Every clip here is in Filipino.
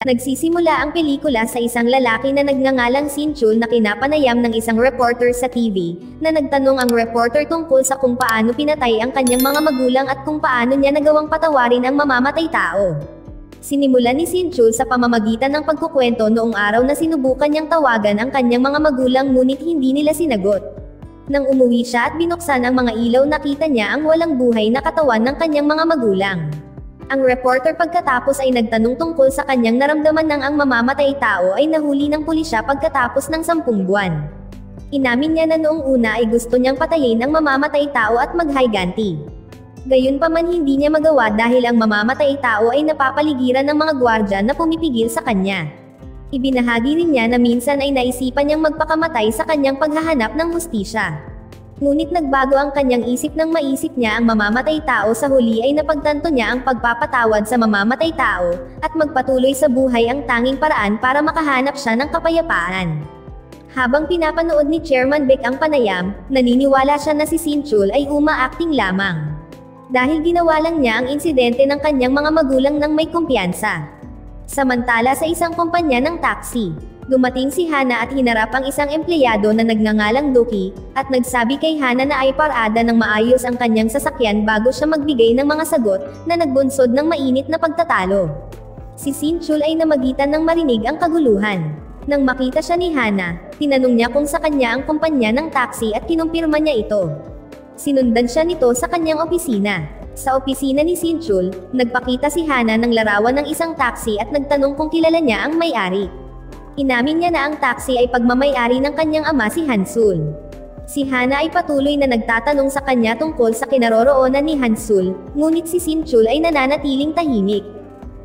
Nagsisimula ang pelikula sa isang lalaki na nagngangalang Sinchul na kinapanayam ng isang reporter sa TV, na nagtanong ang reporter tungkol sa kung paano pinatay ang kanyang mga magulang at kung paano niya nagawang patawarin ang mamamatay tao. Sinimulan ni Sinchul sa pamamagitan ng pagkukwento noong araw na sinubukan niyang tawagan ang kanyang mga magulang ngunit hindi nila sinagot. Nang umuwi siya at binuksan ang mga ilaw, nakita niya ang walang buhay na katawan ng kanyang mga magulang. Ang reporter pagkatapos ay nagtanong tungkol sa kanyang naramdaman nang ang mamamatay tao ay nahuli ng pulisya pagkatapos ng 10 buwan. Inamin niya na noong una ay gusto niyang patayin ang mamamatay tao at maghiganti. Gayunpaman hindi niya magawa dahil ang mamamatay tao ay napapaligiran ng mga gwardya na pumipigil sa kanya. Ibinahagi rin niya na minsan ay naisipan niyang magpakamatay sa kanyang paghahanap ng hustisya. Ngunit nagbago ang kanyang isip nang maisip niya ang mamamatay tao. Sa huli ay napagtanto niya ang pagpapatawad sa mamamatay tao, at magpatuloy sa buhay ang tanging paraan para makahanap siya ng kapayapaan. Habang pinapanood ni Chairman Beck ang panayam, naniniwala siya na si Sinchul ay uma-acting lamang. Dahil ginawa lang niya ang insidente ng kanyang mga magulang nang may kumpiyansa. Samantala sa isang kumpanya ng taxi, dumating si Hana at hinarap ang isang empleyado na nagngangalang Doki, at nagsabi kay Hana na ay parada ng maayos ang kanyang sasakyan bago siya magbigay ng mga sagot, na nagbunsod ng mainit na pagtatalo. Si Sinchul ay namagitan ng marinig ang kaguluhan. Nang makita siya ni Hana, tinanong niya kung sa kanya ang kumpanya ng taxi at kinumpirma niya ito. Sinundan siya nito sa kanyang opisina. Sa opisina ni Sinchul, nagpakita si Hana ng larawan ng isang taxi at nagtanong kung kilala niya ang may-ari. Inamin niya na ang taxi ay pagmamay-ari ng kanyang ama si Hansul. Si Hana ay patuloy na nagtatanong sa kanya tungkol sa kinaroroonan ni Hansul, ngunit si Sinchul ay nananatiling tahimik.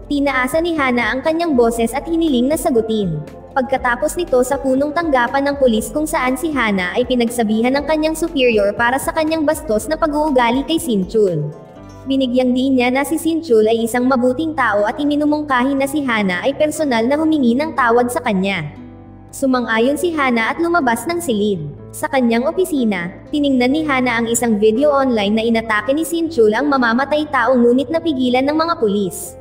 Tinaasa ni Hana ang kanyang boses at hiniling na sagutin. Pagkatapos nito sa punong tanggapan ng pulis kung saan si Hana ay pinagsabihan ng kanyang superior para sa kanyang bastos na pag-uugali kay Sinchul. Binigyang diin niya na si Sinchul ay isang mabuting tao at iminumungkahi na si Hana ay personal na humingi ng tawad sa kanya. Sumang-ayon si Hana at lumabas ng silid. Sa kanyang opisina, tiningnan ni Hana ang isang video online na inatake ni Sinchul ang mamamatay tao ngunit napigilan ng mga pulis.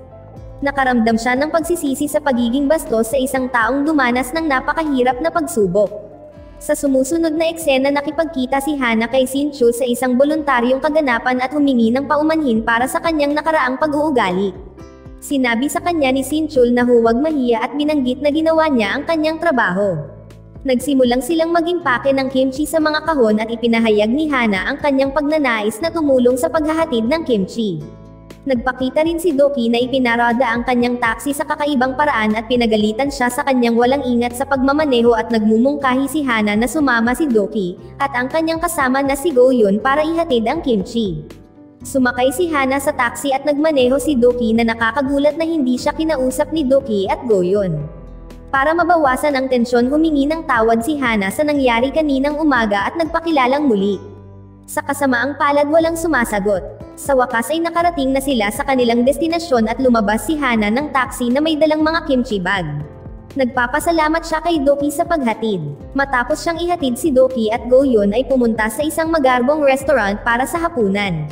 Nakaramdam siya ng pagsisisi sa pagiging bastos sa isang taong dumanas ng napakahirap na pagsubok. Sa sumusunod na eksena nakipagkita si Hana kay Sinchul sa isang voluntaryong kaganapan at humingi ng paumanhin para sa kanyang nakaraang pag-uugali. Sinabi sa kanya ni Sinchul na huwag mahiya at binanggit na ginawa niya ang kanyang trabaho. Nagsimulang silang mag-impake ng kimchi sa mga kahon at ipinahayag ni Hana ang kanyang pagnanais na tumulong sa paghahatid ng kimchi. Nagpakita rin si Doki na ipinarada ang kanyang taxi sa kakaibang paraan at pinagalitan siya sa kanyang walang ingat sa pagmamaneho at nagmumungkahi si Hana na sumama si Doki, at ang kanyang kasama na si Goyun para ihatid ang kimchi. Sumakay si Hana sa taxi at nagmaneho si Doki na nakakagulat na hindi siya kinausap ni Doki at Goyun. Para mabawasan ang tensyon humingi ng tawad si Hana sa nangyari kaninang umaga at nagpakilalang muli. Sa kasamaang palad walang sumasagot. Sa wakas ay nakarating na sila sa kanilang destinasyon at lumabas si Hana ng taxi na may dalang mga kimchi bag. Nagpapasalamat siya kay Doki sa paghatid. Matapos siyang ihatid si Doki at Goyun ay pumunta sa isang magarbong restaurant para sa hapunan.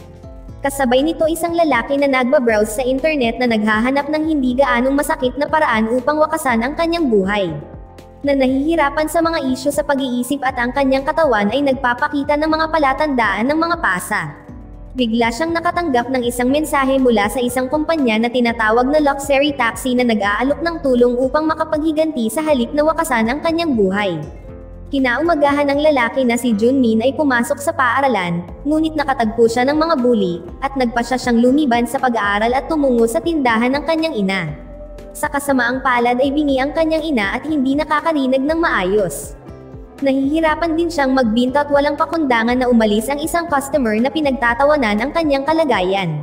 Kasabay nito isang lalaki na nagbabrowse sa internet na naghahanap ng hindi gaanong masakit na paraan upang wakasan ang kanyang buhay. Na nahihirapan sa mga isyu sa pag-iisip at ang kanyang katawan ay nagpapakita ng mga palatandaan ng mga pasa. Bigla siyang nakatanggap ng isang mensahe mula sa isang kumpanya na tinatawag na luxury taxi na nag-aalok ng tulong upang makapaghiganti sa halip na wakasan ang kanyang buhay. Kinaumagahan ng lalaki na si Junmin ay pumasok sa paaralan, ngunit nakatagpo siya ng mga bully, at nagpasya siyang lumiban sa pag-aaral at tumungo sa tindahan ng kanyang ina. Sa kasamaang palad ay bingi ang kanyang ina at hindi nakakarinig ng maayos. Nahihirapan din siyang magbinta at walang pakundangan na umalis ang isang customer na pinagtatawanan ang kanyang kalagayan.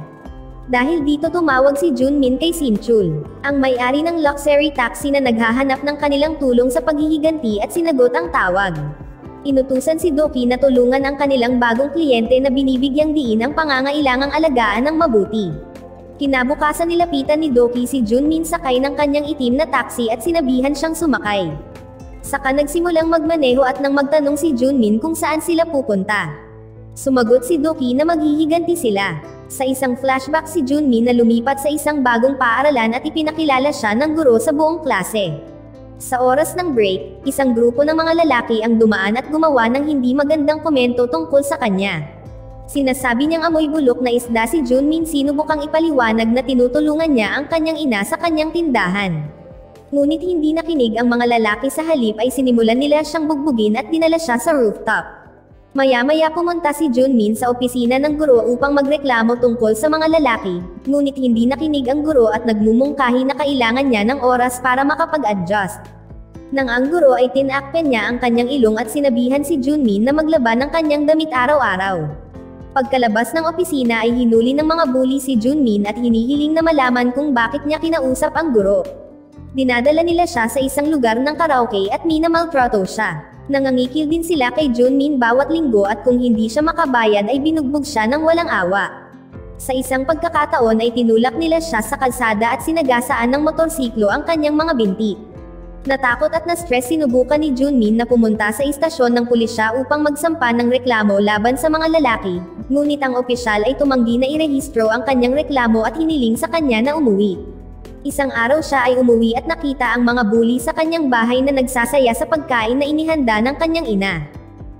Dahil dito tumawag si Junmin kay Sinchul, ang may-ari ng luxury taxi na naghahanap ng kanilang tulong sa paghihiganti at sinagot ang tawag. Inutusan si Doki na tulungan ang kanilang bagong kliyente na binibigyang diin ang pangangailangang alagaan ng mabuti. Kinabukasan nilapitan ni Doki si Junmin sakay ng kanyang itim na taxi at sinabihan siyang sumakay. Saka nagsimulang magmaneho at nang magtanong si Junmin kung saan sila pupunta. Sumagot si Doki na maghihiganti sila. Sa isang flashback si Junmin na lumipat sa isang bagong paaralan at ipinakilala siya ng guro sa buong klase. Sa oras ng break, isang grupo ng mga lalaki ang dumaan at gumawa ng hindi magandang komento tungkol sa kanya. Sinasabi niyang amoy bulok na isda si Junmin, sinubukang ipaliwanag na tinutulungan niya ang kanyang ina sa kanyang tindahan. Ngunit hindi nakinig ang mga lalaki, sa halip ay sinimulan nila siyang bugbugin at dinala siya sa rooftop. Maya-maya pumunta si Junmin sa opisina ng guro upang magreklamo tungkol sa mga lalaki, ngunit hindi nakinig ang guro at nagmumungkahi na kailangan niya ng oras para makapag-adjust. Nang ang guro ay tinakpan niya ang kanyang ilong at sinabihan si Junmin na maglaba ng kanyang damit araw-araw. Pagkalabas ng opisina ay hinuli ng mga bully si Junmin at hinihiling na malaman kung bakit niya kinausap ang guro. Dinadala nila siya sa isang lugar ng karaoke at minamaltrato siya. Nangangikil din sila kay Junmin bawat linggo at kung hindi siya makabayad ay binugbog siya ng walang awa. Sa isang pagkakataon ay tinulak nila siya sa kalsada at sinagasaan ng motorsiklo ang kanyang mga binti. Natakot at na-stress, sinubukan ni Junmin na pumunta sa istasyon ng pulisya upang magsampa ng reklamo laban sa mga lalaki, ngunit ang opisyal ay tumanggi na irehistro ang kanyang reklamo at hiniling sa kanya na umuwi. Isang araw siya ay umuwi at nakita ang mga bully sa kanyang bahay na nagsasaya sa pagkain na inihanda ng kanyang ina.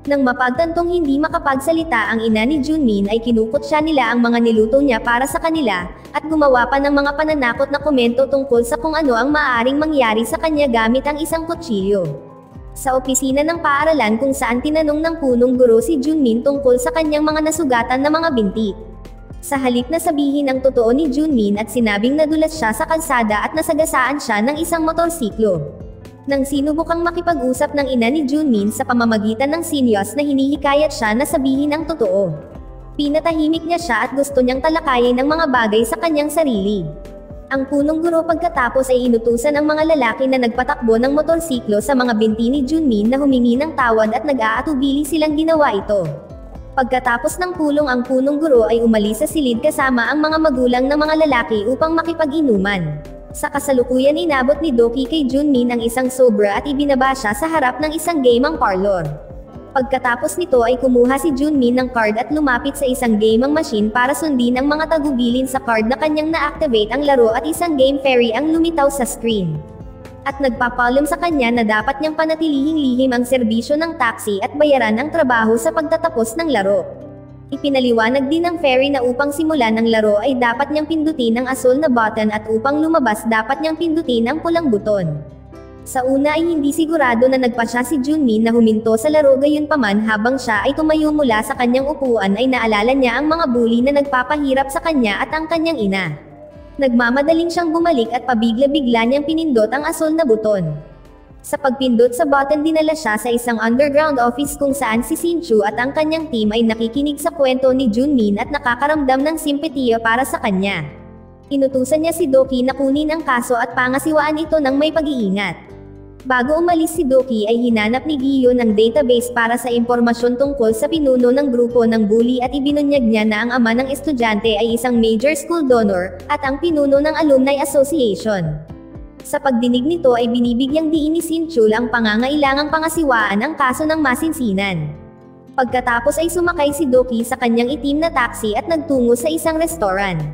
Nang mapagtantong hindi makapagsalita ang ina ni Junmin ay kinukot siya nila ang mga niluto niya para sa kanila, at gumawa pa ng mga pananakot na komento tungkol sa kung ano ang maaaring mangyari sa kanya gamit ang isang kutsilyo. Sa opisina ng paaralan kung saan tinanong ng punong guro si Junmin tungkol sa kanyang mga nasugatan na mga binti. Sa halip na sabihin ang totoo ni Junmin at sinabing nadulas siya sa kalsada at nasagasaan siya ng isang motorsiklo. Nang sinubukang makipag-usap ng ina ni Junmin sa pamamagitan ng sinyas na hinihikayat siya na sabihin ang totoo. Pinatahimik niya siya at gusto niyang talakayin ang mga bagay sa kanyang sarili. Ang punong guro pagkatapos ay inutusan ang mga lalaki na nagpatakbo ng motorsiklo sa mga binti ni Junmin na humingi ng tawad at nag-aatubili silang ginawa ito. Pagkatapos ng pulong, ang punong guro ay umalis sa silid kasama ang mga magulang ng mga lalaki upang makipag-inuman. Sa kasalukuyan inabot ni Doki kay Junmin ang isang sobra at ibinaba siya sa harap ng isang gaming parlor. Pagkatapos nito ay kumuha si Junmin ng card at lumapit sa isang gaming machine para sundin ang mga tagubilin sa card na kanyang na-activate ang laro, at isang game fairy ang lumitaw sa screen. At nagpapalam sa kanya na dapat niyang panatilihing lihim ang serbisyo ng taxi at bayaran ang trabaho sa pagtatapos ng laro. Ipinaliwanag din ng fairy na upang simulan ang laro ay dapat niyang pindutin ang asul na button at upang lumabas dapat niyang pindutin ang pulang buton. Sa una ay hindi sigurado na nagpasya si Junmin na huminto sa laro, gayunpaman habang siya ay tumayo mula sa kanyang upuan ay naalala niya ang mga bully na nagpapahirap sa kanya at ang kanyang ina. Nagmamadaling siyang bumalik at pabigla-bigla niyang pinindot ang asul na buton. Sa pagpindot sa button, dinala siya sa isang underground office kung saan si Sinchu at ang kanyang team ay nakikinig sa kwento ni Junmin at nakakaramdam ng simpatiya para sa kanya. Inutusan niya si Doki na kunin ang kaso at pangasiwaan ito ng may pag-iingat. Bago umalis si Doki ay hinanap ni Giyo ng database para sa impormasyon tungkol sa pinuno ng grupo ng bully at ibinunyag niya na ang ama ng estudyante ay isang major school donor at ang pinuno ng alumni association. Sa pagdinig nito ay binibigyang diin ni Sinchul ang pangangailangang pangasiwaan ang kaso ng masinsinan. Pagkatapos ay sumakay si Doki sa kanyang itim na taxi at nagtungo sa isang restaurant.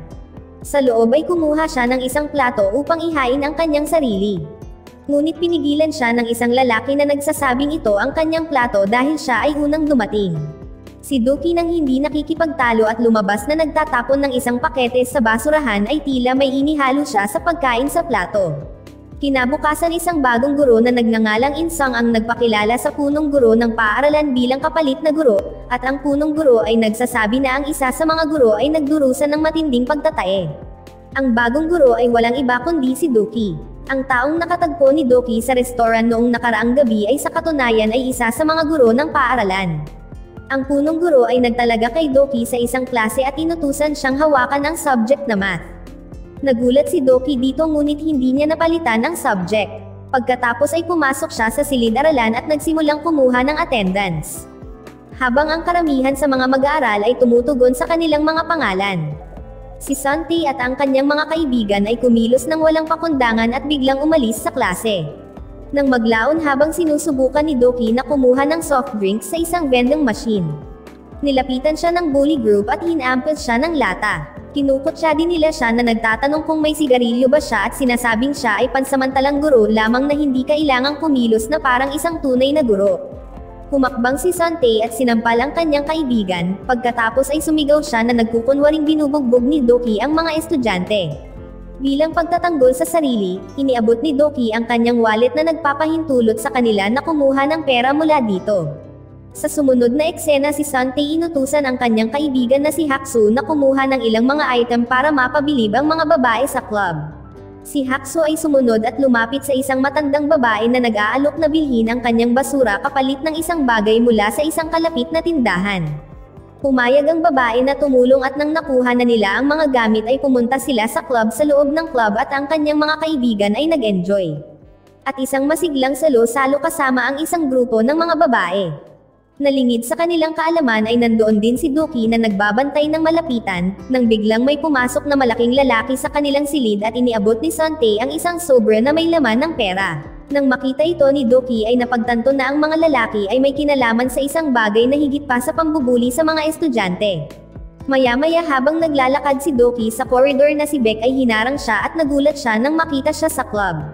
Sa loob ay kumuha siya ng isang plato upang ihain ang kanyang sarili. Ngunit pinigilan siya ng isang lalaki na nagsasabing ito ang kanyang plato dahil siya ay unang dumating. Si Doki nang hindi nakikipagtalo at lumabas na nagtatapon ng isang pakete sa basurahan ay tila may inihalo siya sa pagkain sa plato. Kinabukasan isang bagong guro na nagngangalang Insang ang nagpakilala sa punong guro ng paaralan bilang kapalit na guro, at ang punong guro ay nagsasabi na ang isa sa mga guro ay nagdurusa ng matinding pagtatae. Ang bagong guro ay walang iba kundi si Doki. Ang taong nakatagpo ni Doki sa restoran noong nakaraang gabi ay sa katunayan ay isa sa mga guro ng paaralan. Ang punong guro ay nagtalaga kay Doki sa isang klase at inutusan siyang hawakan ang subject na math. Nagulat si Doki dito ngunit hindi niya napalitan ang subject. Pagkatapos ay pumasok siya sa silid-aralan at nagsimulang kumuha ng attendance. Habang ang karamihan sa mga mag-aaral ay tumutugon sa kanilang mga pangalan. Si Santi at ang kanyang mga kaibigan ay kumilos ng walang pakundangan at biglang umalis sa klase. Nang maglaon habang sinusubukan ni Doki na kumuha ng soft drink sa isang vending machine. Nilapitan siya ng bully group at hinampos siya ng lata. Kinukutya din nila siya na nagtatanong kung may sigarilyo ba siya at sinasabing siya ay pansamantalang guro lamang na hindi kailangang kumilos na parang isang tunay na guro. Humakbang si Sante at sinampal ang kanyang kaibigan, pagkatapos ay sumigaw siya na nagkukunwaring binubugbog ni Doki ang mga estudyante. Bilang pagtatanggol sa sarili, iniabot ni Doki ang kanyang wallet na nagpapahintulot sa kanila na kumuha ng pera mula dito. Sa sumunod na eksena si Sante inutusan ang kanyang kaibigan na si Haksu na kumuha ng ilang mga item para mapabilib ang mga babae sa club. Si Haksu ay sumunod at lumapit sa isang matandang babae na nag-aalok na bilhin ang kanyang basura kapalit ng isang bagay mula sa isang kalapit na tindahan. Pumayag ang babae na tumulong at nang nakuha na nila ang mga gamit ay pumunta sila sa club sa loob ng club at ang kanyang mga kaibigan ay nag-enjoy. At isang masiglang salo-salo kasama ang isang grupo ng mga babae. Nalingid sa kanilang kaalaman ay nandoon din si Doki na nagbabantay ng malapitan, nang biglang may pumasok na malaking lalaki sa kanilang silid at iniabot ni Sante ang isang sobre na may laman ng pera. Nang makita ito ni Doki ay napagtanto na ang mga lalaki ay may kinalaman sa isang bagay na higit pa sa pambubuli sa mga estudyante. Maya-maya habang naglalakad si Doki sa koridor na si Beck ay hinarang siya at nagulat siya nang makita siya sa club.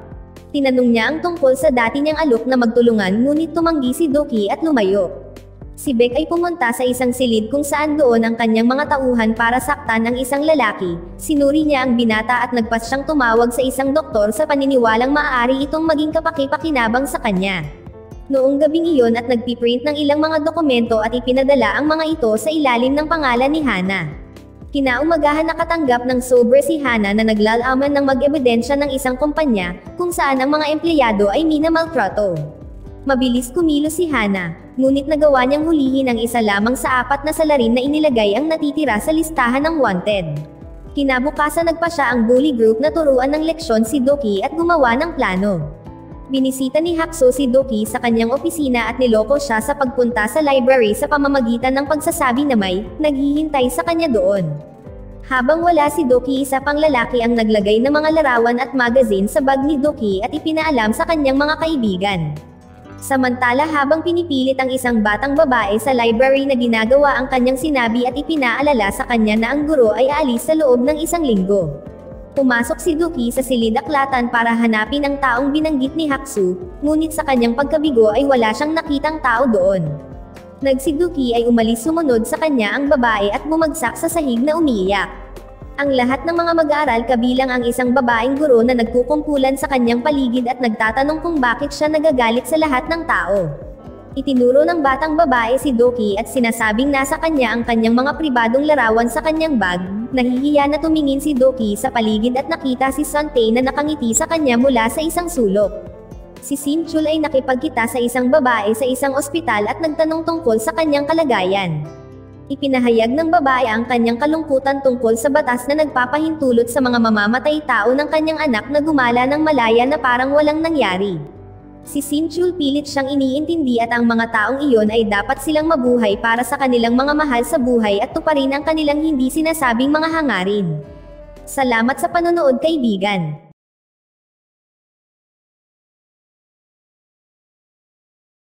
Tinanong niya ang tungkol sa dati niyang alok na magtulungan ngunit tumanggi si Doki at lumayo. Si Beck ay pumunta sa isang silid kung saan doon ang kanyang mga tauhan para saktan ang isang lalaki. Sinuri niya ang binata at nagpas siyang tumawag sa isang doktor sa paniniwalang maaari itong maging kapaki-pakinabang sa kanya. Noong gabing iyon at nagpiprint ng ilang mga dokumento at ipinadala ang mga ito sa ilalim ng pangalan ni Hana. Kinaumagahan nakatanggap ng sobre si Hana na naglalaman ng mag-ebidensya ng isang kumpanya, kung saan ang mga empleyado ay minamaltrato. Mabilis kumilos si Hana, ngunit nagawa niyang hulihin ang isa lamang sa 4 na salarin na inilagay ang natitira sa listahan ng wanted. Kinabukasan nagpa siya ang bully group na turuan ng leksyon si Doki at gumawa ng plano. Binisita ni Haksu si Doki sa kanyang opisina at niloko siya sa pagpunta sa library sa pamamagitan ng pagsasabi na may naghihintay sa kanya doon. Habang wala si Doki, isa pang lalaki ang naglagay ng mga larawan at magazine sa bag ni Doki at ipinaalam sa kanyang mga kaibigan. Samantala habang pinipilit ang isang batang babae sa library na ginagawa ang kanyang sinabi at ipinaalala sa kanya na ang guro ay aalis sa loob ng 1 linggo. Pumasok si Doki sa silid-aklatan para hanapin ang taong binanggit ni Haksu, ngunit sa kanyang pagkabigo ay wala siyang nakitang tao doon. Si Doki ay umalis, sumunod sa kanya ang babae at bumagsak sa sahig na umiiyak. Ang lahat ng mga mag-aaral kabilang ang isang babaeng guro na nagkukumpulan sa kanyang paligid at nagtatanong kung bakit siya nagagalit sa lahat ng tao. Itinuro ng batang babae si Doki at sinasabing nasa kanya ang kanyang mga pribadong larawan sa kanyang bag. Nahihiya na tumingin si Doki sa paligid at nakita si Sante na nakangiti sa kanya mula sa isang sulok. Si Sinchul ay nakipagkita sa isang babae sa isang ospital at nagtanong tungkol sa kanyang kalagayan. Ipinahayag ng babae ang kanyang kalungkutan tungkol sa batas na nagpapahintulot sa mga mamamatay tao ng kanyang anak na gumala ng malaya na parang walang nangyari. Si Sinchul pilit siyang iniintindi at ang mga taong iyon ay dapat silang mabuhay para sa kanilang mga mahal sa buhay at tuparin ang kanilang hindi sinasabing mga hangarin. Salamat sa panonood, kaibigan.